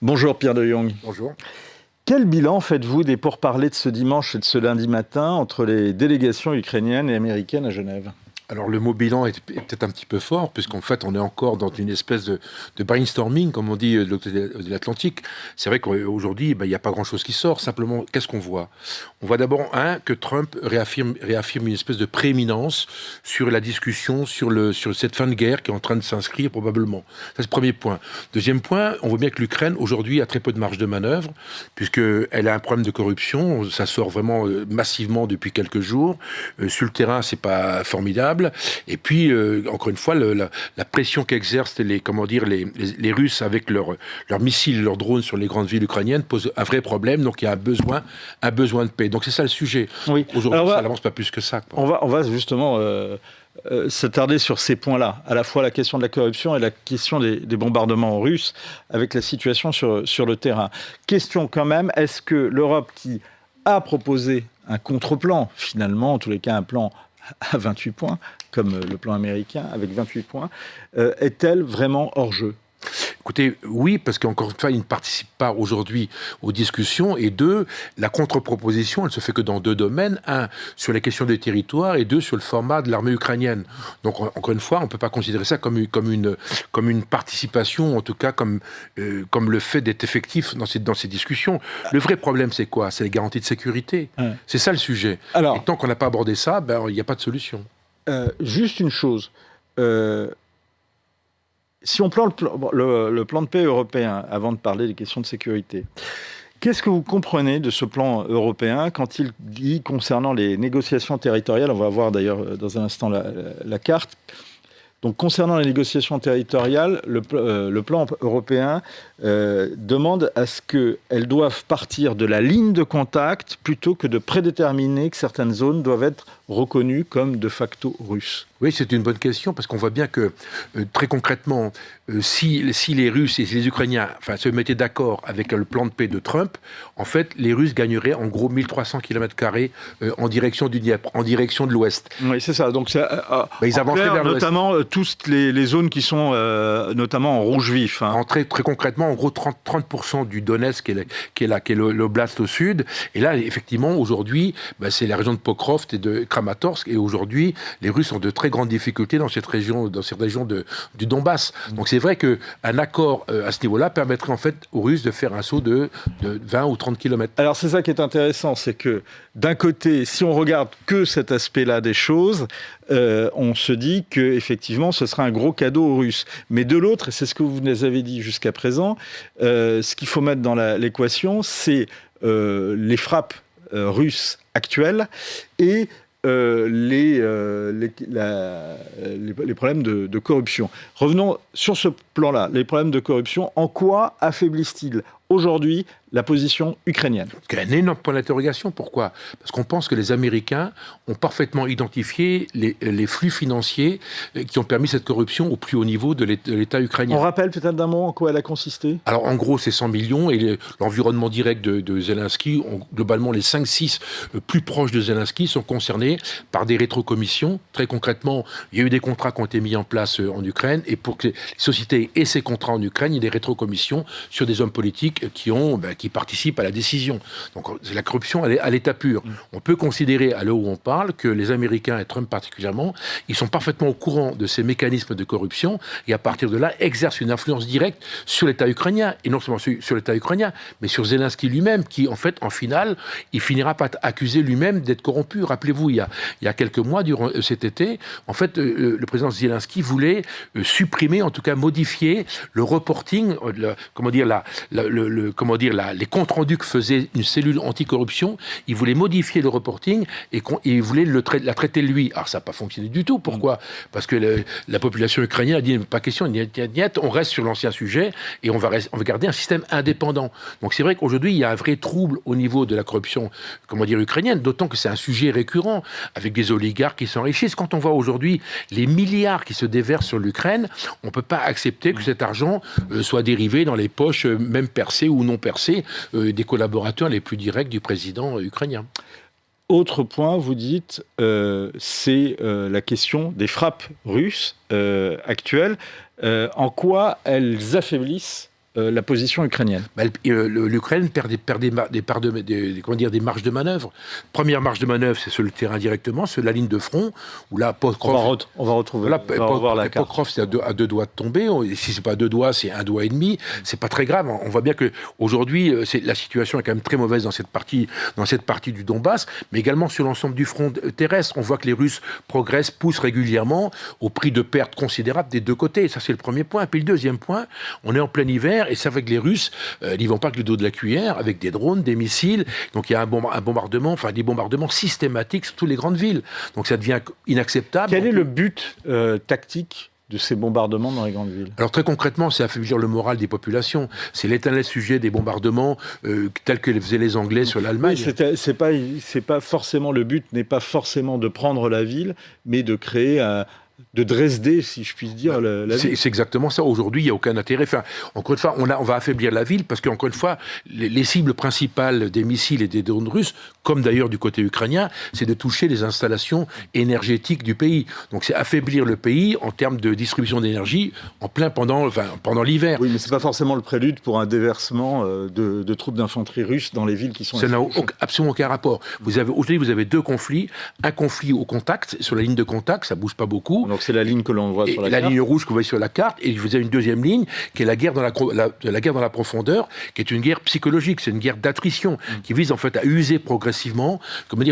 Bonjour Pierre de Jong. Bonjour. Quel bilan faites-vous des pourparlers de ce dimanche et de ce lundi matin entre les délégations ukrainiennes et américaines à Genève ? Alors le mot bilan est peut-être un petit peu fort, puisqu'en fait on est encore dans une espèce de brainstorming, comme on dit de l'autre côté de l'Atlantique. C'est vrai qu'aujourd'hui, il n'y a pas grand-chose qui sort. Simplement, qu'est-ce qu'on voit ? On voit d'abord, que Trump réaffirme une espèce de prééminence sur la discussion, sur cette fin de guerre qui est en train de s'inscrire probablement. Ça, c'est le premier point. Deuxième point, on voit bien que l'Ukraine, aujourd'hui, a très peu de marge de manœuvre, puisqu'elle a un problème de corruption. Ça sort vraiment massivement depuis quelques jours. Sur le terrain, c'est pas formidable. Et puis, encore une fois, la pression qu'exercent les Russes avec leurs missiles, leurs drones sur les grandes villes ukrainiennes pose un vrai problème. Donc, il y a un besoin de paix. Donc, c'est ça le sujet. Oui. Aujourd'hui, ça n'avance pas plus que ça, quoi. On va justement s'attarder sur ces points-là, à la fois la question de la corruption et la question des bombardements russes avec la situation sur le terrain. Question quand même, est-ce que l'Europe qui a proposé un contre-plan, finalement, en tous les cas un plan à 28 points, comme le plan américain, avec 28 points, est-elle vraiment hors jeu ? Écoutez, oui, parce qu'encore une fois, il ne participe pas aujourd'hui aux discussions, et deux, la contre-proposition, elle se fait que dans deux domaines, un, sur les questions des territoires, et deux, sur le format de l'armée ukrainienne. Donc, encore une fois, on ne peut pas considérer ça comme une participation, en tout cas comme le fait d'être effectif dans ces discussions. Le vrai problème, c'est quoi ? C'est les garanties de sécurité. C'est ça le sujet. Alors, et tant qu'on n'a pas abordé ça, il n'y a pas de solution. Juste une chose. Si on prend le plan de paix européen, avant de parler des questions de sécurité, qu'est-ce que vous comprenez de ce plan européen quand il dit, concernant les négociations territoriales, on va voir d'ailleurs dans un instant la carte, donc concernant les négociations territoriales, le plan européen demande à ce qu'elles doivent partir de la ligne de contact plutôt que de prédéterminer que certaines zones doivent être reconnues comme de facto russes. Oui, c'est une bonne question, parce qu'on voit bien que, très concrètement, si les Russes et les Ukrainiens se mettaient d'accord avec le plan de paix de Trump, en fait, les Russes gagneraient en gros 1300 km² en direction du Dniepr, en direction de l'Ouest. Oui, c'est ça. Donc, ils avanceraient vers l'Ouest. Notamment toutes les zones qui sont notamment en rouge vif. Très concrètement, en gros, 30% du Donetsk, qui est l'oblast au sud. Et là, effectivement, aujourd'hui, c'est la région de Pokrovsk et de Kramatorsk. Et aujourd'hui, les Russes ont de très grandes difficultés dans cette région du Donbass. Donc c'est vrai qu'un accord à ce niveau-là permettrait en fait aux Russes de faire un saut de 20 ou 30 km. Alors c'est ça qui est intéressant, c'est que d'un côté, si on regarde que cet aspect-là des choses, on se dit qu'effectivement ce sera un gros cadeau aux Russes. Mais de l'autre, et c'est ce que vous nous avez dit jusqu'à présent, ce qu'il faut mettre dans l'équation, c'est les frappes russes actuelles et les problèmes de corruption. Revenons sur ce plan-là. Les problèmes de corruption, en quoi affaiblissent-ils aujourd'hui la position ukrainienne? Il y a un énorme point d'interrogation. Pourquoi ? Parce qu'on pense que les Américains ont parfaitement identifié les flux financiers qui ont permis cette corruption au plus haut niveau de l'État ukrainien. On rappelle peut-être d'un mot en quoi elle a consisté ? Alors en gros, c'est 100 millions et l'environnement direct de Zelensky, globalement les 5-6 plus proches de Zelensky sont concernés par des rétrocommissions. Très concrètement, il y a eu des contrats qui ont été mis en place en Ukraine, et pour que les sociétés aient ces contrats en Ukraine, il y a des rétrocommissions sur des hommes politiques qui participent à la décision. Donc la corruption, elle est à l'état pur. On peut considérer, à l'heure où on parle, que les Américains, et Trump particulièrement, ils sont parfaitement au courant de ces mécanismes de corruption, et à partir de là, exercent une influence directe sur l'État ukrainien, et non seulement sur l'État ukrainien, mais sur Zelensky lui-même, qui, en fait, en finale, il finira par accuser lui-même d'être corrompu. Rappelez-vous, il y a quelques mois, durant cet été, en fait, le président Zelensky voulait supprimer, en tout cas modifier le reporting, les comptes rendus que faisait une cellule anticorruption. Il voulait modifier le reporting et il voulait la traiter lui. Alors ça n'a pas fonctionné du tout. Pourquoi ? Parce que la population ukrainienne a dit pas question, on reste sur l'ancien sujet et on va garder un système indépendant. Donc c'est vrai qu'aujourd'hui il y a un vrai trouble au niveau de la corruption, ukrainienne, d'autant que c'est un sujet récurrent avec des oligarques qui s'enrichissent. Quand on voit aujourd'hui les milliards qui se déversent sur l'Ukraine, on ne peut pas accepter que cet argent soit dérivé dans les poches, même percées ou non percées, des collaborateurs les plus directs du président ukrainien. Autre point, vous dites, c'est la question des frappes russes actuelles. En quoi elles affaiblissent la position ukrainienne. L'Ukraine perd des marges de manœuvre. Première marge de manœuvre, c'est sur le terrain directement, sur la ligne de front, où là, Pokrov... On va retrouver. Là, Pokrov, c'est à deux doigts de tomber. Si c'est pas 2 doigts, c'est 1 doigt et demi. C'est pas très grave. On voit bien que aujourd'hui, la situation est quand même très mauvaise dans cette partie du Donbass, mais également sur l'ensemble du front terrestre. On voit que les Russes progressent, poussent régulièrement au prix de pertes considérables des deux côtés. Ça, c'est le premier point. Puis le deuxième point, on est en plein hiver et c'est vrai que les Russes, ils n'y vont pas que le dos de la cuillère, avec des drones, des missiles. Donc il y a des bombardements systématiques sur toutes les grandes villes. Donc ça devient inacceptable. Quel est le but tactique de ces bombardements dans les grandes villes? Alors très concrètement, c'est affaiblir le moral des populations. C'est l'éternel sujet des bombardements tels que les faisaient les Anglais sur l'Allemagne. Oui, c'est pas forcément le but, n'est pas forcément de prendre la ville, mais de créer de Dresder, si je puis dire, la ville. C'est exactement ça. Aujourd'hui, il n'y a aucun intérêt. Enfin, encore une fois, on va affaiblir la ville parce qu'encore une fois, les cibles principales des missiles et des drones russes, comme d'ailleurs du côté ukrainien, c'est de toucher les installations énergétiques du pays. Donc c'est affaiblir le pays en termes de distribution d'énergie pendant l'hiver. Oui, mais c'est pas forcément le prélude pour un déversement de troupes d'infanterie russes dans les villes qui sont... Ça n'a absolument aucun rapport. Aujourd'hui, vous avez 2 conflits. Un conflit au contact, sur la ligne de contact, ça bouge pas beaucoup. Donc c'est la ligne que l'on voit sur la carte. La ligne rouge que vous voyez sur la carte, et vous avez une deuxième ligne qui est la guerre dans la profondeur, qui est une guerre psychologique, c'est une guerre d'attrition, qui vise en fait à user progressivement,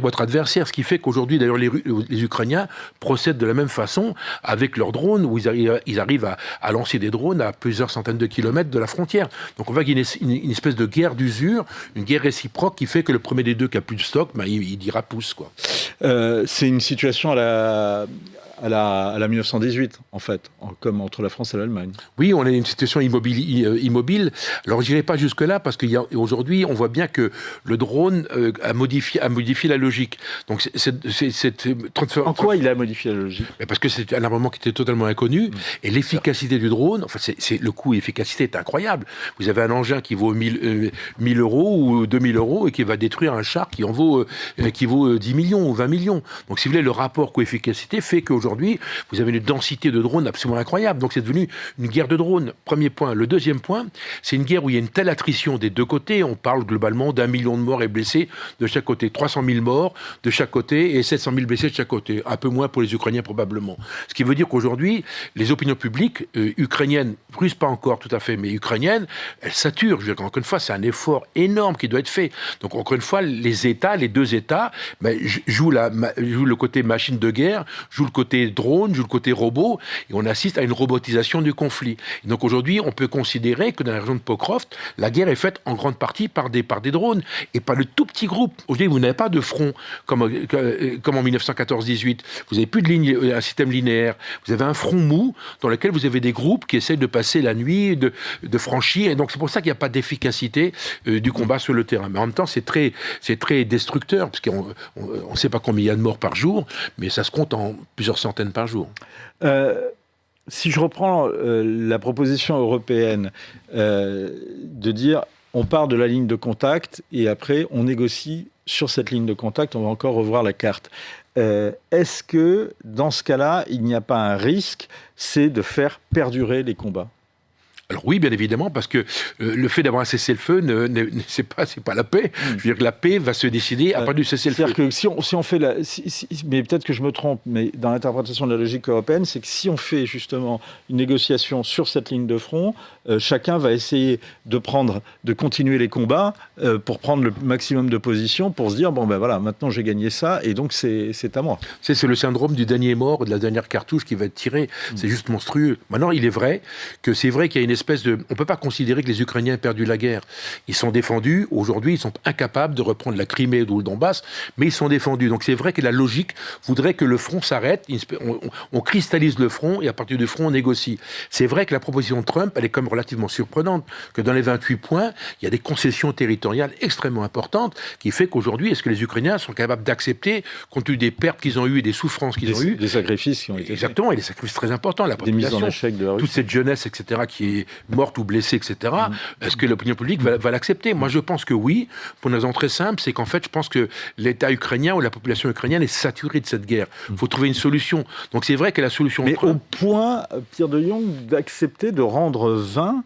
votre adversaire, ce qui fait qu'aujourd'hui, d'ailleurs, les Ukrainiens procèdent de la même façon avec leurs drones, où ils arrivent à lancer des drones à plusieurs centaines de kilomètres de la frontière. Donc on voit qu'il y a une espèce de guerre d'usure, une guerre réciproque qui fait que le premier des deux qui a plus de stock, il dira pousse, quoi. C'est une situation à la 1918, en fait, comme entre la France et l'Allemagne. Oui, on a une situation immobile. Alors, je n'irai pas jusque-là, parce qu'aujourd'hui, on voit bien que le drone a modifié la logique. Donc, en quoi il a modifié la logique? Parce que c'est un armement qui était totalement inconnu, et l'efficacité du drone, le coût et l'efficacité est incroyable. Vous avez un engin qui vaut 1000 euros ou 2000 euros, et qui va détruire un char qui vaut 10 millions ou 20 millions. Donc, si vous voulez, le rapport coût-efficacité fait qu'aujourd'hui, vous avez une densité de drones absolument incroyable. Donc c'est devenu une guerre de drones, premier point. Le deuxième point, c'est une guerre où il y a une telle attrition des deux côtés. On parle globalement d'1 million de morts et blessés de chaque côté. 300 000 morts de chaque côté et 700 000 blessés de chaque côté. Un peu moins pour les Ukrainiens probablement. Ce qui veut dire qu'aujourd'hui, les opinions publiques ukrainiennes, russes pas encore tout à fait, mais ukrainiennes, elles saturent. Je veux dire, encore une fois, c'est un effort énorme qui doit être fait. Donc encore une fois, les deux États, jouent le côté machine de guerre, jouent le côté drone, joue le côté robot, et on assiste à une robotisation du conflit. Et donc aujourd'hui, on peut considérer que dans la région de Pokrovsk, la guerre est faite en grande partie par des drones, et par le tout petit groupe. Aujourd'hui, vous n'avez pas de front comme en 1914-18. Vous n'avez plus un système linéaire. Vous avez un front mou dans lequel vous avez des groupes qui essaient de passer la nuit, de franchir, et donc c'est pour ça qu'il n'y a pas d'efficacité du combat sur le terrain. Mais en même temps, c'est très destructeur, parce qu'on ne sait pas combien il y a de morts par jour, mais ça se compte en plusieurs centaines par jour. Si je reprends la proposition européenne de dire on part de la ligne de contact et après on négocie sur cette ligne de contact, on va encore revoir la carte. Est-ce que dans ce cas-là, il n'y a pas un risque, c'est de faire perdurer les combats? Alors oui, bien évidemment, parce que le fait d'avoir un cessez-le-feu, c'est pas la paix. Je veux dire que la paix va se décider à partir du cessez-le-feu. C'est-à-dire que si on fait mais peut-être que je me trompe, mais dans l'interprétation de la logique européenne, c'est que si on fait justement une négociation sur cette ligne de front, chacun va essayer de continuer les combats pour prendre le maximum de positions, pour se dire bon ben voilà, maintenant j'ai gagné ça et donc c'est à moi. C'est le syndrome du dernier mort, de la dernière cartouche qui va être tirée. C'est juste monstrueux. Maintenant, il est vrai qu'il y a une espèce de... On ne peut pas considérer que les Ukrainiens aient perdu la guerre. Ils sont défendus. Aujourd'hui, ils sont incapables de reprendre la Crimée ou le Donbass, mais ils sont défendus. Donc c'est vrai que la logique voudrait que le front s'arrête, on cristallise le front et à partir du front, on négocie. C'est vrai que la proposition de Trump, elle est quand même relativement surprenante, que dans les 28 points, il y a des concessions territoriales extrêmement importantes qui fait qu'aujourd'hui, est-ce que les Ukrainiens sont capables d'accepter, compte tenu des pertes qu'ils ont eues et des souffrances qu'ils ont eues, des sacrifices qui ont été exactement, et des sacrifices très importants, la population, des mises en échec de la Russie, toute cette jeunesse, etc., qui est morte ou blessée, etc. Est-ce que l'opinion publique va l'accepter? Moi, je pense que oui, pour une raison très simple, c'est qu'en fait, je pense que l'État ukrainien ou la population ukrainienne est saturée de cette guerre. Il faut trouver une solution. Donc c'est vrai que la solution... Mais au point, Pierre de Jong, d'accepter de rendre vain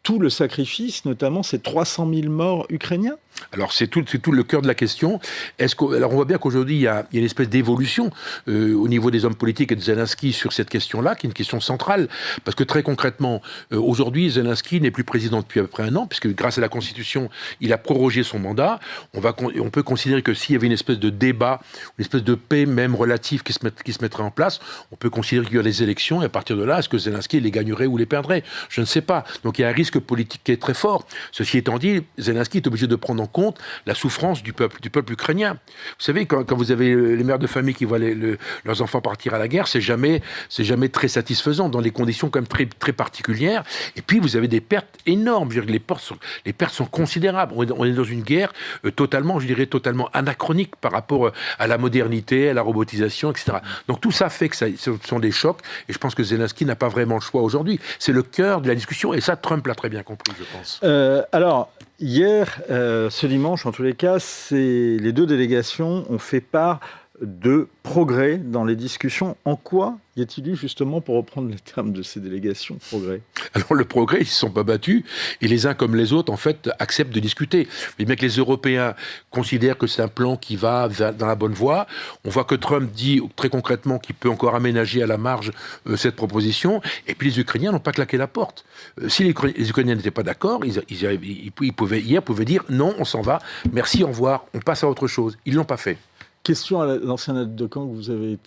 tout le sacrifice, notamment ces 300 000 morts ukrainiens? Alors c'est tout le cœur de la question. Alors on voit bien qu'aujourd'hui il y a une espèce d'évolution au niveau des hommes politiques et de Zelensky sur cette question-là, qui est une question centrale, parce que très concrètement, aujourd'hui Zelensky n'est plus président depuis à peu près un an, puisque grâce à la Constitution, il a prorogé son mandat. On peut considérer que s'il y avait une espèce de débat, une espèce de paix même relative qui se mettrait en place, on peut considérer qu'il y a des élections, et à partir de là, est-ce que Zelensky les gagnerait ou les perdrait? Je ne sais pas. Donc il y a un risque politique qui est très fort. Ceci étant dit, Zelensky est obligé de prendre en compte la souffrance du peuple ukrainien. Vous savez, quand vous avez les mères de famille qui voient leurs enfants partir à la guerre, c'est jamais très satisfaisant, dans des conditions quand même très, très particulières. Et puis vous avez des pertes énormes. Je veux dire, les pertes sont considérables. On est dans une guerre totalement anachronique par rapport à la modernité, à la robotisation, etc. Donc tout ça fait que ce sont des chocs. Et je pense que Zelensky n'a pas vraiment le choix aujourd'hui. C'est le cœur de la discussion. Et ça, Trump l'a très bien compris, je pense. Alors, hier, ce dimanche, en tous les cas, les deux délégations ont fait part de progrès dans les discussions. En quoi y a-t-il eu, justement, pour reprendre les termes de ces délégations, progrès? Alors le progrès, ils ne se sont pas battus, et les uns comme les autres, en fait, acceptent de discuter. Mais bien que les Européens considèrent que c'est un plan qui va dans la bonne voie, on voit que Trump dit très concrètement qu'il peut encore aménager à la marge cette proposition, et puis les Ukrainiens n'ont pas claqué la porte. Si les Ukrainiens n'étaient pas d'accord, ils pouvaient dire non, on s'en va, merci, au revoir, on passe à autre chose. Ils ne l'ont pas fait. Question à l'ancien aide de camp, vous avez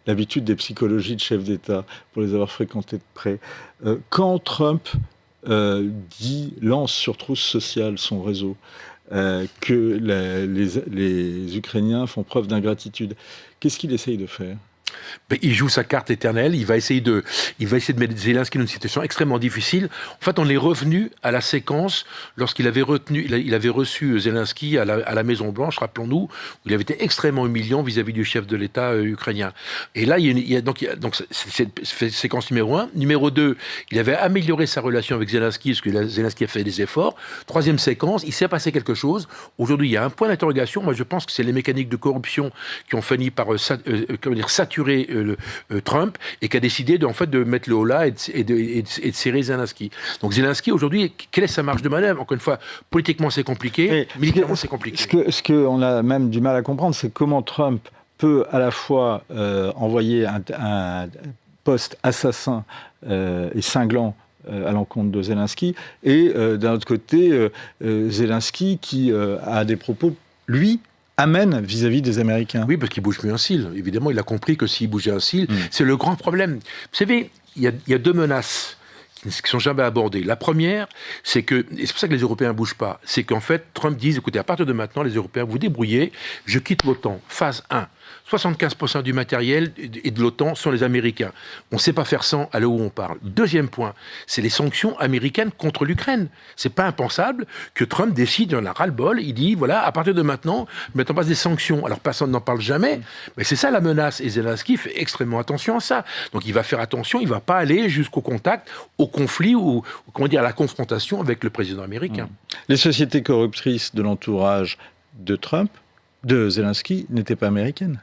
l'habitude des psychologies de chefs d'État, pour les avoir fréquentés de près. Quand Trump lance sur Trousse Sociale, son réseau, que les Ukrainiens font preuve d'ingratitude, qu'est-ce qu'il essaye de faire? Il joue sa carte éternelle, il va essayer de mettre Zelensky dans une situation extrêmement difficile. En fait, on est revenu à la séquence lorsqu'il avait reçu Zelensky à la Maison-Blanche, rappelons-nous, où il avait été extrêmement humiliant vis-à-vis du chef de l'État ukrainien. Et là, il y a donc cette séquence numéro 1. Numéro 2, il avait amélioré sa relation avec Zelensky, parce que Zelensky a fait des efforts. Troisième séquence, il s'est passé quelque chose. Aujourd'hui, il y a un point d'interrogation. Moi, je pense que c'est les mécaniques de corruption qui ont fini par saturer Trump, et qui a décidé de mettre le holà et de serrer Zelensky. Donc Zelensky, aujourd'hui, quelle est sa marge de manœuvre? Encore une fois, politiquement c'est compliqué, militairement c'est compliqué. Ce qu'on a même du mal à comprendre, c'est comment Trump peut à la fois envoyer un poste assassin et cinglant à l'encontre de Zelensky, et d'un autre côté, Zelensky qui a des propos, lui, amène vis-à-vis des Américains. Oui, parce qu'il bouge plus un cil. Évidemment, il a compris que s'il bougeait un cil, c'est le grand problème. Vous savez, il y a deux menaces qui ne sont jamais abordées. La première, c'est que, et c'est pour ça que les Européens ne bougent pas, c'est qu'en fait, Trump dit, écoutez, à partir de maintenant, les Européens, vous débrouillez, je quitte l'OTAN. Phase 1. 75% du matériel et de l'OTAN sont les Américains. On ne sait pas faire sans à l'heure où on parle. Deuxième point, c'est les sanctions américaines contre l'Ukraine. C'est pas impensable que Trump décide, on a ras-le-bol, il dit, voilà, à partir de maintenant, mettons en place des sanctions. Alors personne n'en parle jamais, mais c'est ça la menace. Et Zelensky fait extrêmement attention à ça. Donc il va faire attention, il ne va pas aller jusqu'au contact, au conflit ou à la confrontation avec le président américain. Les sociétés corruptrices de l'entourage de Trump, de Zelensky, n'étaient pas américaines.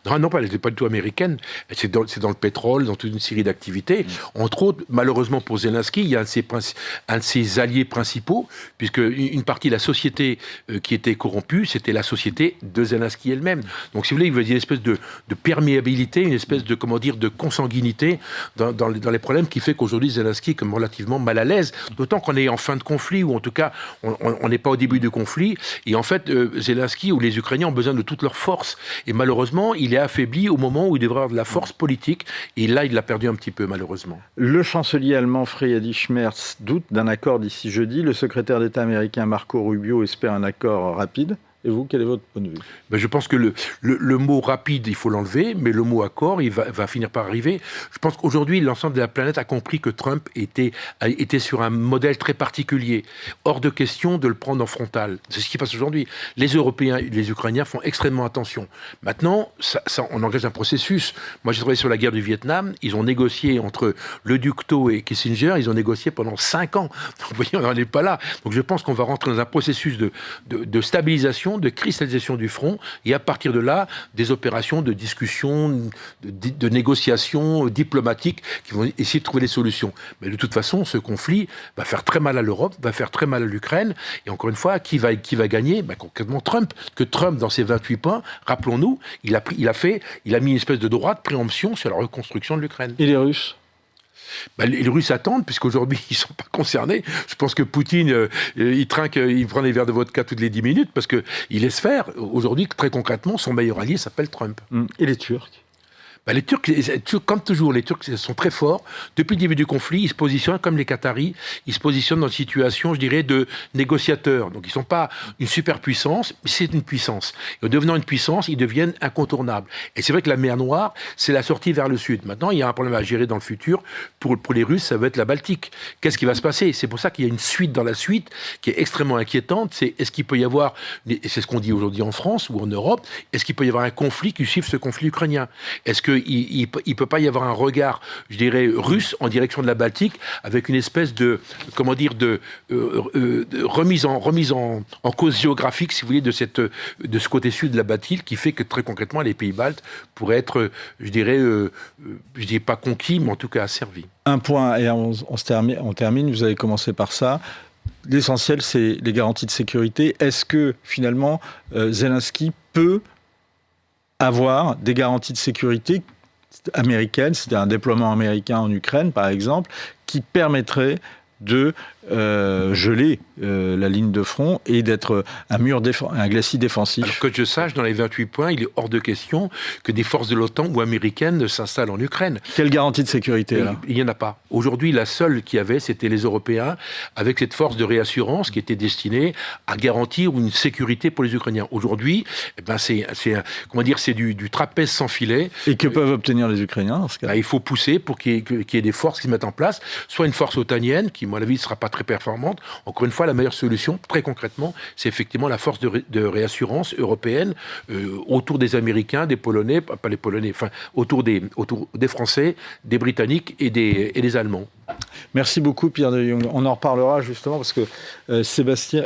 Non, elle n'était pas du tout américaine. C'est dans le pétrole, dans toute une série d'activités. Entre autres, malheureusement pour Zelensky, il y a un de ses alliés principaux, puisque une partie de la société qui était corrompue, c'était la société de Zelensky elle-même. Donc, si vous voulez, il y a une espèce de perméabilité, une espèce de, de consanguinité dans les problèmes qui fait qu'aujourd'hui, Zelensky est comme relativement mal à l'aise. D'autant qu'on est en fin de conflit, ou en tout cas, on n'est pas au début du conflit. Et en fait, Zelensky ou les Ukrainiens ont besoin de toute leur force. Et malheureusement, il est affaibli au moment où il devrait avoir de la force politique, et là, il l'a perdu un petit peu, malheureusement. Le chancelier allemand Friedrich Merz doute d'un accord d'ici jeudi. Le secrétaire d'État américain Marco Rubio espère un accord rapide. Et vous, quel est votre point de vue? Je pense que le mot rapide, il faut l'enlever, mais le mot accord, il va finir par arriver. Je pense qu'aujourd'hui, l'ensemble de la planète a compris que Trump était sur un modèle très particulier. Hors de question de le prendre en frontal. C'est ce qui passe aujourd'hui. Les Européens et les Ukrainiens font extrêmement attention. Maintenant, on engage un processus. Moi, j'ai travaillé sur la guerre du Vietnam. Ils ont négocié entre le duc Tho et Kissinger. Ils ont négocié pendant 5 ans. Donc, vous voyez, on n'en est pas là. Donc, je pense qu'on va rentrer dans un processus de stabilisation stabilisation, de cristallisation du front, et à partir de là, des opérations de discussion, de négociation diplomatique qui vont essayer de trouver des solutions. Mais de toute façon, ce conflit va faire très mal à l'Europe, va faire très mal à l'Ukraine, et encore une fois, qui va gagner? Concrètement, Trump. Que Trump, dans ses 28 points, rappelons-nous, il a mis une espèce de droit de préemption sur la reconstruction de l'Ukraine. Et les Russes? Les Russes attendent, puisqu'aujourd'hui, ils ne sont pas concernés. Je pense que Poutine, il trinque, il prend des verres de vodka toutes les 10 minutes, parce qu'il laisse faire. Aujourd'hui, très concrètement, son meilleur allié s'appelle Trump. Et les Turcs? Les Turcs, comme toujours, les Turcs sont très forts. Depuis le début du conflit, ils se positionnent comme les Qataris. Ils se positionnent dans une situation, je dirais, de négociateurs. Donc, ils ne sont pas une superpuissance, mais c'est une puissance. Et en devenant une puissance, ils deviennent incontournables. Et c'est vrai que la mer Noire, c'est la sortie vers le sud. Maintenant, il y a un problème à gérer dans le futur. Pour les Russes, ça va être la Baltique. Qu'est-ce qui va se passer? C'est pour ça qu'il y a une suite dans la suite qui est extrêmement inquiétante. C'est est-ce qu'il peut y avoir, et c'est ce qu'on dit aujourd'hui en France ou en Europe, est-ce qu'il peut y avoir un conflit qui suive ce conflit ukrainien? Est-ce qu'il ne peut pas y avoir un regard, je dirais, russe en direction de la Baltique avec une espèce de, comment dire, de remise en cause géographique, si vous voulez, de ce côté sud de la Baltique, qui fait que très concrètement, les pays baltes pourraient être, je dirais pas conquis, mais en tout cas asservis. Un point, et on termine, vous avez commencé par ça. L'essentiel, c'est les garanties de sécurité. Est-ce que, finalement, Zelensky peut avoir des garanties de sécurité américaines, c'est un déploiement américain en Ukraine, par exemple, qui permettrait de geler la ligne de front et d'être un glacis défensif. Alors que je sache, dans les 28 points, il est hors de question que des forces de l'OTAN ou américaines s'installent en Ukraine. Quelle garantie de sécurité, là? Il n'y en a pas. Aujourd'hui, la seule qu'il y avait, c'était les Européens, avec cette force de réassurance qui était destinée à garantir une sécurité pour les Ukrainiens. Aujourd'hui, c'est du trapèze sans filet. Et que peuvent obtenir les Ukrainiens dans ce cas? Il faut pousser pour qu'il y ait des forces qui se mettent en place, soit une force otanienne, qui, à mon avis, ne sera pas très performante. Encore une fois, la meilleure solution, très concrètement, c'est effectivement la force de réassurance européenne autour des Américains, des Polonais, pas les Polonais, enfin autour des Français, des Britanniques et des Allemands. Merci beaucoup, Pierre de Jong. On en reparlera justement parce que Sébastien...